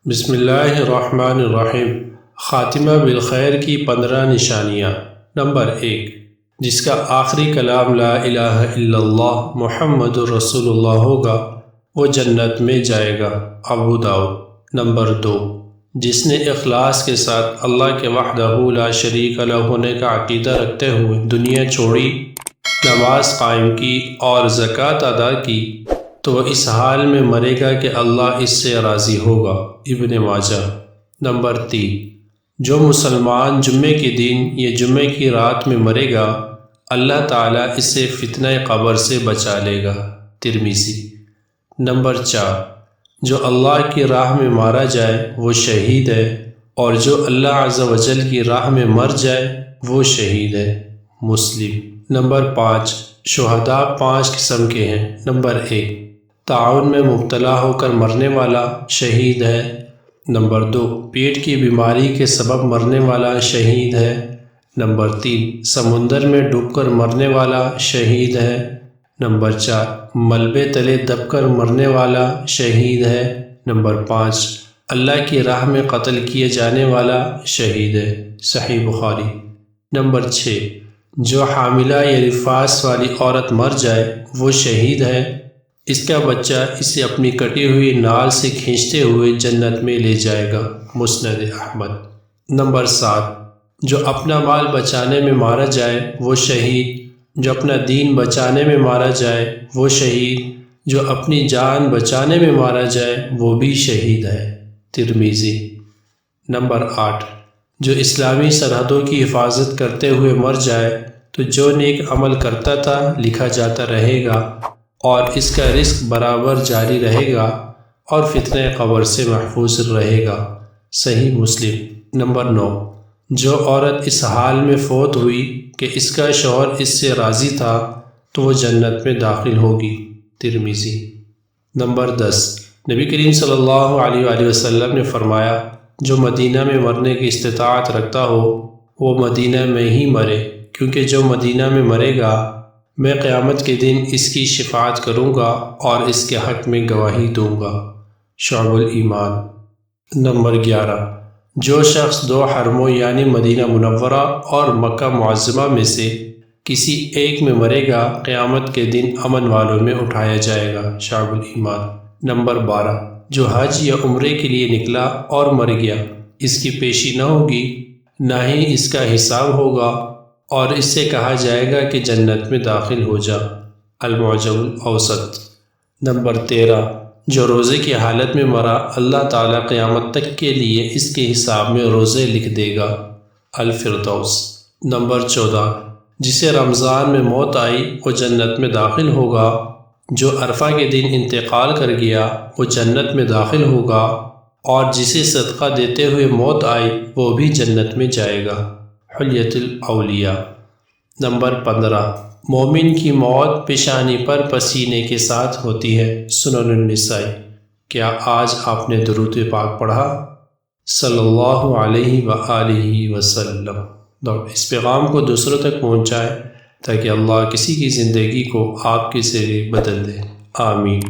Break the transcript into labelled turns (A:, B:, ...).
A: بسم اللہ الرحمن الرحیم۔ خاتمہ بالخیر کی 15 نشانیاں۔ نمبر 1، جس کا آخری کلام لا الہ الا اللہ محمد رسول اللہ ہوگا وہ جنت میں جائے گا۔ ابو داؤد۔ نمبر 2، جس نے اخلاص کے ساتھ اللہ کے وحدہ لا شریک لہ ہونے کا عقیدہ رکھتے ہوئے دنیا چھوڑی، نماز قائم کی اور زکوٰۃ ادا کی تو وہ اس حال میں مرے گا کہ اللہ اس سے راضی ہوگا۔ ابن ماجہ۔ نمبر 3، جو مسلمان جمعے کے دن یا جمعے کی رات میں مرے گا اللہ تعالیٰ اسے فتنہ قبر سے بچا لے گا۔ ترمذی۔ نمبر 4، جو اللہ کی راہ میں مارا جائے وہ شہید ہے، اور جو اللہ عز و جل کی راہ میں مر جائے وہ شہید ہے۔ مسلم۔ نمبر 5، شہداء 5 قسم کے ہیں۔ نمبر 1، طاعون میں مبتلا ہو کر مرنے والا شہید ہے۔ نمبر 2، پیٹ کی بیماری کے سبب مرنے والا شہید ہے۔ نمبر 3، سمندر میں ڈوب کر مرنے والا شہید ہے۔ نمبر 4، ملبے تلے دب کر مرنے والا شہید ہے۔ نمبر 5، اللہ کی راہ میں قتل کیے جانے والا شہید ہے۔ صحیح بخاری۔ نمبر 6، جو حاملہ یا نفاس والی عورت مر جائے وہ شہید ہے، اس کا بچہ اسے اپنی کٹی ہوئی نال سے کھینچتے ہوئے جنت میں لے جائے گا۔ مسند احمد۔ نمبر 7، جو اپنا مال بچانے میں مارا جائے وہ شہید، جو اپنا دین بچانے میں مارا جائے وہ شہید، جو اپنی جان بچانے میں مارا جائے وہ بھی شہید ہے۔ ترمذی۔ نمبر 8، جو اسلامی سرحدوں کی حفاظت کرتے ہوئے مر جائے تو جو نیک عمل کرتا تھا لکھا جاتا رہے گا اور اس کا رزق برابر جاری رہے گا اور فتنہ قبر سے محفوظ رہے گا۔ صحیح مسلم۔ نمبر 9، جو عورت اس حال میں فوت ہوئی کہ اس کا شوہر اس سے راضی تھا تو وہ جنت میں داخل ہوگی۔ ترمذی۔ نمبر 10، نبی کریم صلی اللہ علیہ وآلہ وسلم نے فرمایا جو مدینہ میں مرنے کی استطاعت رکھتا ہو وہ مدینہ میں ہی مرے، کیونکہ جو مدینہ میں مرے گا میں قیامت کے دن اس کی شفاعت کروں گا اور اس کے حق میں گواہی دوں گا۔ شعب الایمان۔ نمبر 11، جو شخص 2 حرموں یعنی مدینہ منورہ اور مکہ معظمہ میں سے کسی ایک میں مرے گا قیامت کے دن امن والوں میں اٹھایا جائے گا۔ شعب الایمان۔ نمبر 12، جو حج یا عمرے کے لیے نکلا اور مر گیا، اس کی پیشی نہ ہوگی نہ ہی اس کا حساب ہوگا اور اس سے کہا جائے گا کہ جنت میں داخل ہو جا۔ المعجم الاوسط۔ نمبر 13، جو روزے کی حالت میں مرا اللہ تعالیٰ قیامت تک کے لیے اس کے حساب میں روزے لکھ دے گا۔ الفردوس۔ نمبر 14، جسے رمضان میں موت آئی وہ جنت میں داخل ہوگا، جو عرفہ کے دن انتقال کر گیا وہ جنت میں داخل ہوگا، اور جسے صدقہ دیتے ہوئے موت آئی وہ بھی جنت میں جائے گا۔ حلیۃ الاولیاء۔ نمبر 15، مومن کی موت پیشانی پر پسینے کے ساتھ ہوتی ہے۔ سنن النسائی۔ کیا آج آپ نے درود پاک پڑھا؟ صلی اللہ علیہ وآلہ وسلم۔ اس پیغام کو دوسروں تک پہنچائیں تاکہ اللہ کسی کی زندگی کو آپ کے ذریعے بدل دے۔ آمین۔